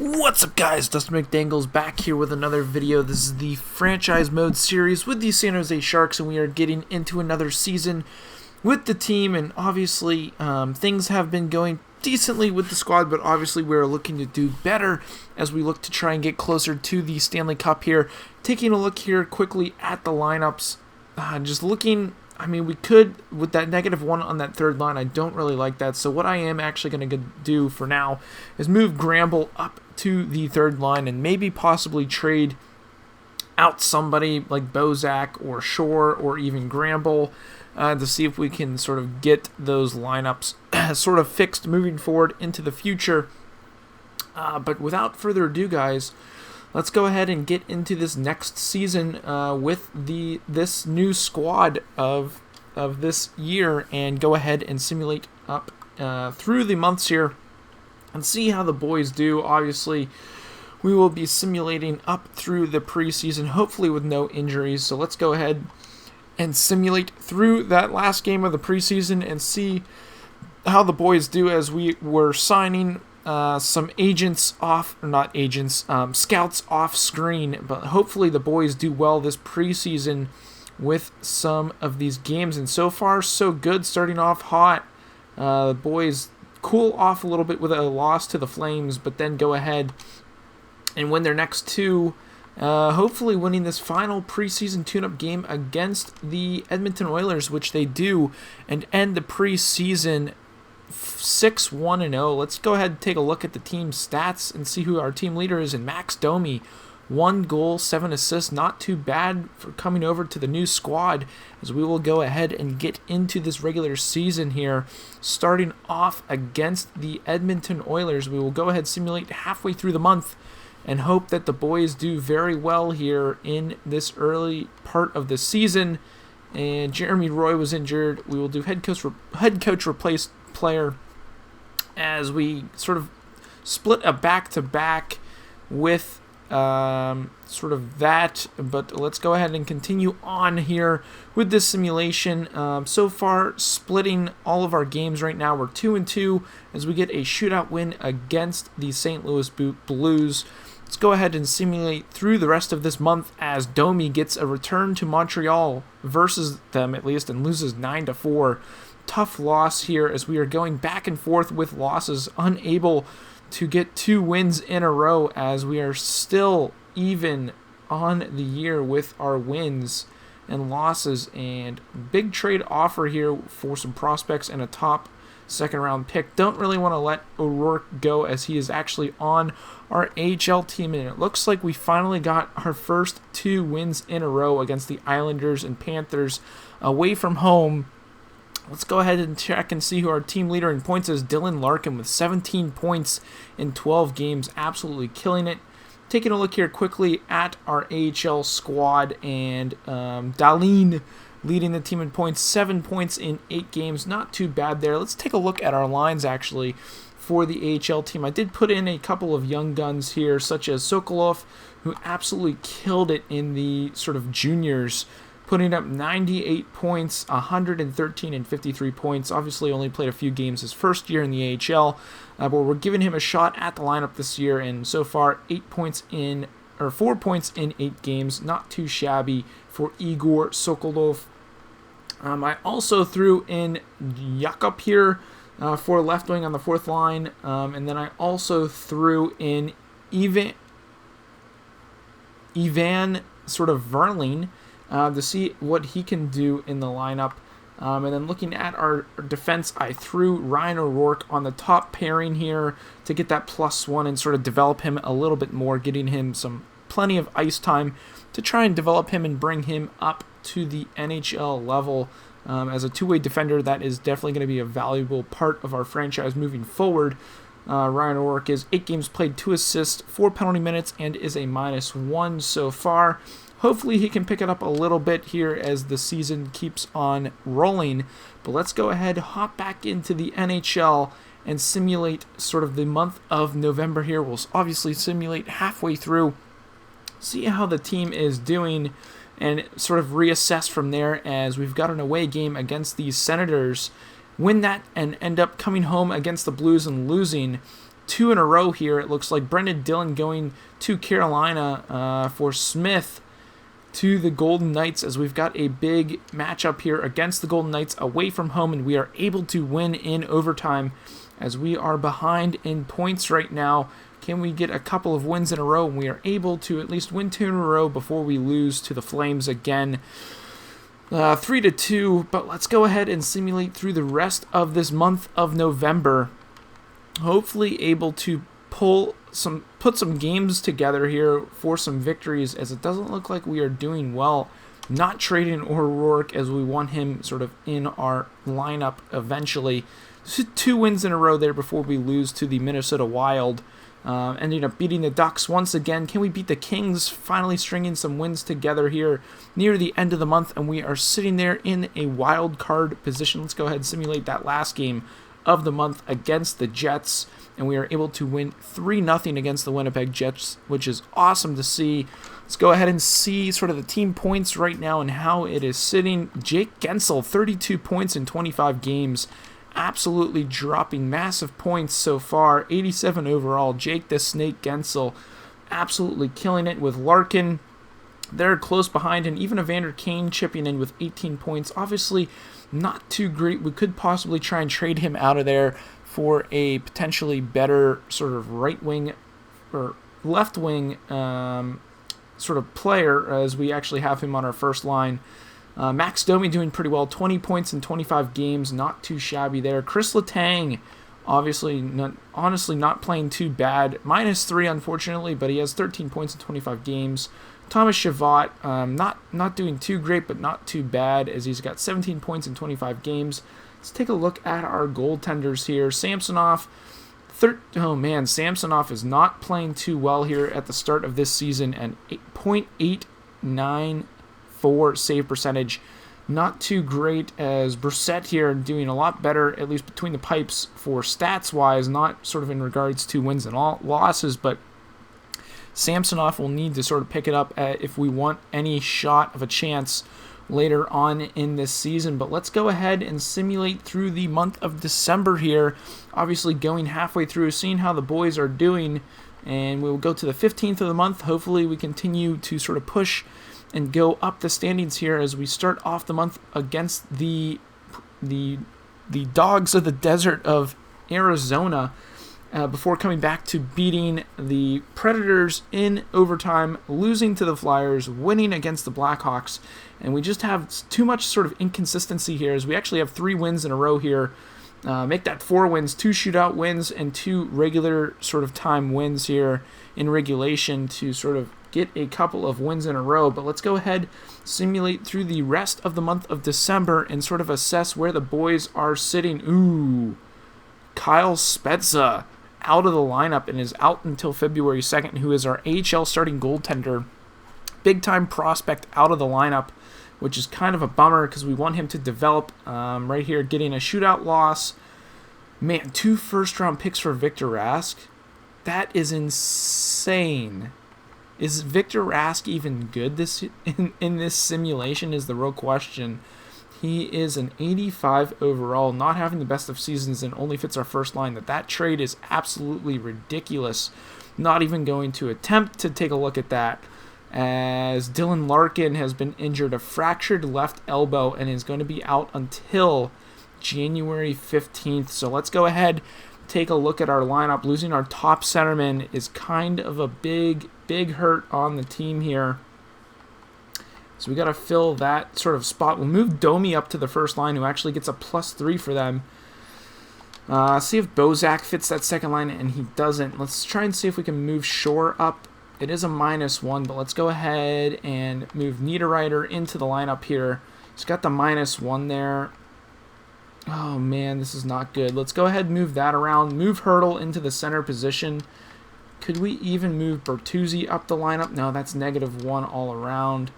What's up, guys? Dustin McDangles back here with another video. This is the franchise mode series with the San Jose Sharks, and we are getting into another season with the team. And obviously, things have been going decently with the squad, but obviously we're looking to do better as we look to try and get closer to the Stanley Cup here. Taking a look here quickly at the lineups, just looking. I mean, we could, with that -1 on that third line, I don't really like that. So what I am actually going to do for now is move Gramble up to the third line and maybe possibly trade out somebody like Bozak or Shore or even Gramble to see if we can sort of get those lineups sort of fixed moving forward into the future. But without further ado, guys, let's go ahead and get into this next season with this new squad of this year, and go ahead and simulate up through the months here and see how the boys do. Obviously, we will be simulating up through the preseason, hopefully with no injuries. So let's go ahead and simulate through that last game of the preseason and see how the boys do, as we were signing some agents off, or not agents, scouts off screen. But hopefully the boys do well this preseason with some of these games. And so far, so good, starting off hot. The boys cool off a little bit with a loss to the Flames, but then go ahead and win their next two. Hopefully winning this final preseason tune-up game against the Edmonton Oilers, which they do, and end the preseason 6-1-0. Let's go ahead and take a look at the team stats and see who our team leader is in Max Domi. 1 goal, 7 assists, not too bad for coming over to the new squad, as we will go ahead and get into this regular season here. Starting off against the Edmonton Oilers, we will go ahead and simulate halfway through the month and hope that the boys do very well here in this early part of the season. And Jeremy Roy was injured. We will do head coach replaced player, as we sort of split a back-to-back with sort of that. But let's go ahead and continue on here with this simulation. So far, splitting all of our games right now, we're 2-2 as we get a shootout win against the St. Louis Blues. Let's go ahead and simulate through the rest of this month as Domi gets a return to Montreal versus them, at least, and loses 9-4. Tough loss here as we are going back and forth with losses, unable to get 2 wins in a row, as we are still even on the year with our wins and losses. And big trade offer here for some prospects and a top second-round pick. Don't really want to let O'Rourke go, as he is actually on our AHL team, and it looks like we finally got our first 2 wins in a row against the Islanders and Panthers away from home. Let's go ahead and check and see who our team leader in points is. Dylan Larkin with 17 points in 12 games, absolutely killing it. Taking a look here quickly at our AHL squad, and Dahlin leading the team in points, 7 points in 8 games. Not too bad there. Let's take a look at our lines, actually, for the AHL team. I did put in a couple of young guns here, such as Sokolov, who absolutely killed it in the sort of juniors, putting up 98 points, 113 and 53 points. Obviously only played a few games his first year in the AHL, but we're giving him a shot at the lineup this year, and so far 4 points in 8 games. Not too shabby for Igor Sokolov. I also threw in Jakob here for left wing on the 4th line, and then I also threw in Ivan sort of Verling to see what he can do in the lineup. And then looking at our defense, I threw Ryan O'Rourke on the top pairing here to get that +1 and sort of develop him a little bit more, getting him plenty of ice time to try and develop him and bring him up to the NHL level. As a two-way defender, that is definitely going to be a valuable part of our franchise moving forward. Ryan O'Rourke is 8 games played, 2 assists, 4 penalty minutes, and is a -1 so far. Hopefully he can pick it up a little bit here as the season keeps on rolling. But let's go ahead, hop back into the NHL and simulate sort of the month of November here. We'll obviously simulate halfway through, see how the team is doing, and sort of reassess from there, as we've got an away game against these Senators. Win that and end up coming home against the Blues and losing. two in a row here. It looks like Brendan Dillon going to Carolina for Smith to the Golden Knights, as we've got a big matchup here against the Golden Knights away from home, and we are able to win in overtime as we are behind in points right now. Can we get a couple of wins in a row? And we are able to at least win 2 in a row before we lose to the Flames again. 3-2, but let's go ahead and simulate through the rest of this month of November. Hopefully able to put some games together here for some victories, as it doesn't look like we are doing well not trading O'Rourke, as we want him sort of in our lineup eventually. 2 wins in a row there before we lose to the Minnesota Wild. Ending up beating the Ducks once again. Can we beat the Kings? Finally stringing some wins together here near the end of the month, and we are sitting there in a wild card position. Let's go ahead and simulate that last game of the month against the Jets, and we are able to win 3-0 against the Winnipeg Jets, which is awesome to see. Let's go ahead and see sort of the team points right now and how it is sitting. Jake Gensel, 32 points in 25 games. Absolutely dropping massive points so far. 87 overall. Jake the Snake Gensel absolutely killing it with Larkin. They're close behind, and even Evander Kane chipping in with 18 points. Obviously not too great. We could possibly try and trade him out of there for a potentially better sort of right wing or left wing sort of player, as we actually have him on our first line. Max Domi doing pretty well, 20 points in 25 games, not too shabby there. Chris Letang, honestly not playing too bad, -3 unfortunately, but he has 13 points in 25 games. Thomas Chabot, not doing too great, but not too bad, as he's got 17 points in 25 games. Let's take a look at our goaltenders here. Samsonov, Samsonov is not playing too well here at the start of this season, and .894 save percentage. Not too great, as Brissett here doing a lot better, at least between the pipes for stats-wise, not sort of in regards to wins and losses, but Samsonov will need to sort of pick it up if we want any shot of a chance later on in this season. But let's go ahead and simulate through the month of December here, obviously going halfway through, seeing how the boys are doing, and we'll go to the 15th of the month. Hopefully we continue to sort of push and go up the standings here as we start off the month against the Dogs of the Desert of Arizona, before coming back to beating the Predators in overtime, losing to the Flyers, winning against the Blackhawks. And we just have too much sort of inconsistency here, as we actually have 3 wins in a row here. Make that 4 wins, 2 shootout wins, and 2 regular sort of time wins here in regulation to sort of get a couple of wins in a row. But let's go ahead, simulate through the rest of the month of December and sort of assess where the boys are sitting. Ooh, Kyle Spezza out of the lineup and is out until February 2nd, who is our AHL starting goaltender. Big-time prospect out of the lineup, which is kind of a bummer because we want him to develop. Right here, getting a shootout loss. Man, 2 first-round picks for Victor Rask. That is insane. Is Victor Rask even good in this simulation is the real question. He is an 85 overall, not having the best of seasons, and only fits our first line. That trade is absolutely ridiculous. Not even going to attempt to take a look at that, as Dylan Larkin has been injured, a fractured left elbow, and is going to be out until January 15th. So let's go ahead, take a look at our lineup. Losing our top centerman is kind of a big hurt on the team here. So we got to fill that sort of spot. We'll move Domi up to the first line, who actually gets a +3 for them. See if Bozak fits that second line, and he doesn't. Let's try and see if we can move Shore up. It is a -1, but let's go ahead and move Niederreiter into the lineup here. He's got the -1 there. Oh man, this is not good. Let's go ahead and move that around. Move Hurdle into the center position. Could we even move Bertuzzi up the lineup? No, that's -1 all around.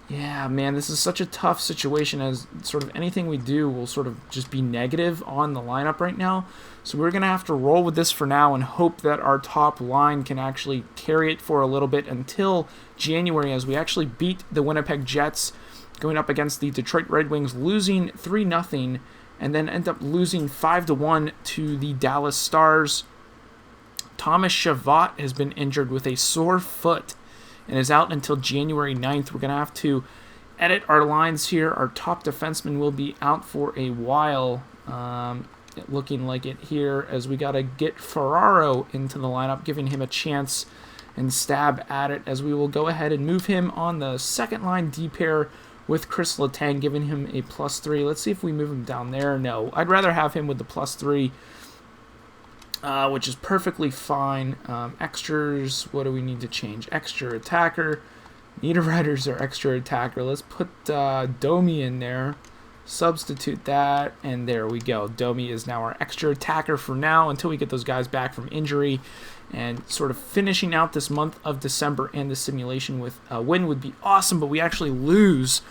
Yeah, man, this is such a tough situation, as sort of anything we do will sort of just be negative on the lineup right now. So we're going to have to roll with this for now and hope that our top line can actually carry it for a little bit until January, as we actually beat the Winnipeg Jets, going up against the Detroit Red Wings, losing 3-0, and then end up losing 5-1 to the Dallas Stars. Thomas Chabot has been injured with a sore foot and is out until January 9th. We're going to have to edit our lines here. Our top defenseman will be out for a while, looking like it here, as we got to get Ferraro into the lineup, giving him a chance and stab at it, as we will go ahead and move him on the second line D pair with Chris Letang, giving him a +3. Let's see if we move him down there. No, I'd rather have him with the +3, which is perfectly fine. Extras, what do we need to change? Extra attacker. Niederreiter's our extra attacker. Let's put Domi in there. Substitute that, and there we go. Domi is now our extra attacker for now until we get those guys back from injury. And sort of finishing out this month of December and the simulation with a win would be awesome, but we actually lose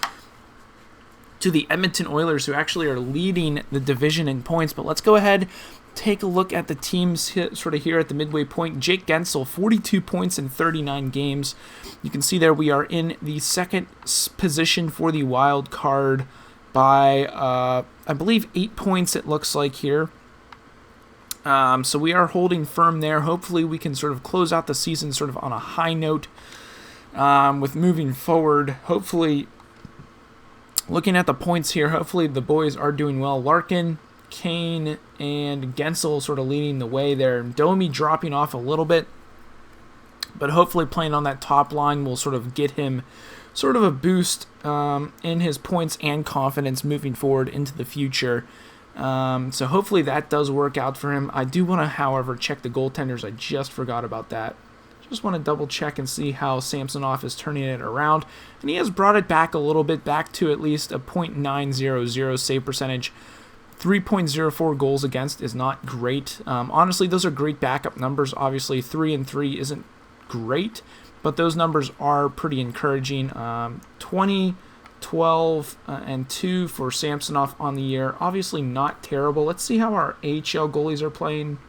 to the Edmonton Oilers, who actually are leading the division in points. But let's go ahead, take a look at the teams sort of here at the midway point. Jake Gensel, 42 points in 39 games. You can see there we are in the second position for the wild card by, I believe, 8 points it looks like here. So we are holding firm there. Hopefully we can sort of close out the season sort of on a high note with moving forward. Hopefully, looking at the points here, hopefully the boys are doing well. Larkin, Kane, and Gensel sort of leading the way there. Domi dropping off a little bit, but hopefully playing on that top line will sort of get him sort of a boost in his points and confidence moving forward into the future. So hopefully that does work out for him. I do want to, however, check the goaltenders. I just forgot about that. Just want to double check and see how Samsonov is turning it around. And he has brought it back a little bit, back to at least a .900 save percentage. 3.04 goals against is not great. Honestly, those are great backup numbers. Obviously, 3-3 isn't great, but those numbers are pretty encouraging. 20, 12, and 2 for Samsonov on the year. Obviously not terrible. Let's see how our AHL goalies are playing.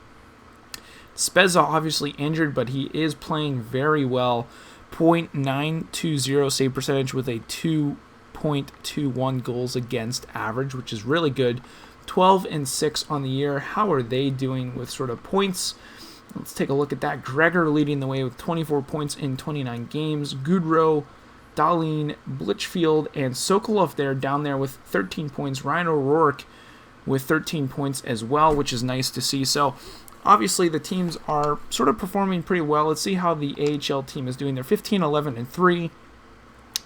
Spezza obviously injured, but he is playing very well. .920 save percentage with a 2.21 goals against average, which is really good. 12-6 on the year. How are they doing with sort of points? Let's take a look at that. Gregor leading the way with 24 points in 29 games. Goudreau, Dahlin, Blitchfield, and Sokolov there down there with 13 points. Ryan O'Rourke with 13 points as well, which is nice to see. So obviously the teams are sort of performing pretty well. Let's see how the AHL team is doing. They're 15-11-3,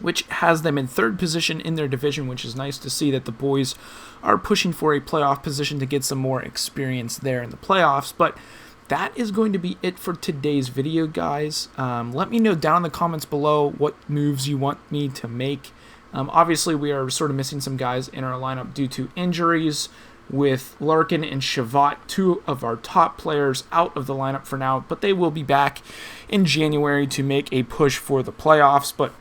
which has them in third position in their division, which is nice to see that the boys are pushing for a playoff position to get some more experience there in the playoffs. But that is going to be it for today's video, guys. Let me know down in the comments below what moves you want me to make. Obviously, we are sort of missing some guys in our lineup due to injuries, with Larkin and Chabot, two of our top players, out of the lineup for now, but they will be back in January to make a push for the playoffs. But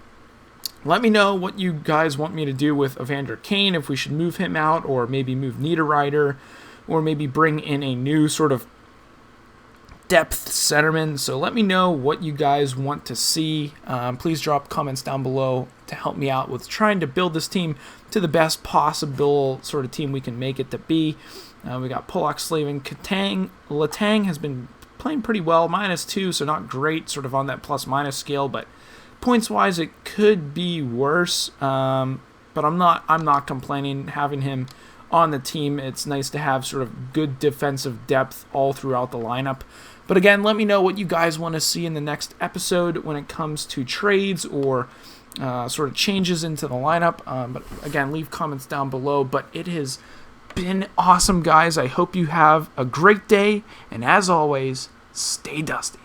let me know what you guys want me to do with Evander Kane, if we should move him out, or maybe move Niederreiter, or maybe bring in a new sort of depth centerman. So let me know what you guys want to see. Please drop comments down below to help me out with trying to build this team to the best possible sort of team we can make it to be. We got Pollock, Slavin, Letang has been playing pretty well, -2, so not great, sort of on that plus-minus scale, but points-wise it could be worse. But I'm not complaining having him on the team. It's nice to have sort of good defensive depth all throughout the lineup. But again, let me know what you guys want to see in the next episode when it comes to trades or sort of changes into the lineup. But again, leave comments down below. But it has been awesome, guys. I hope you have a great day. And as always, stay dusty.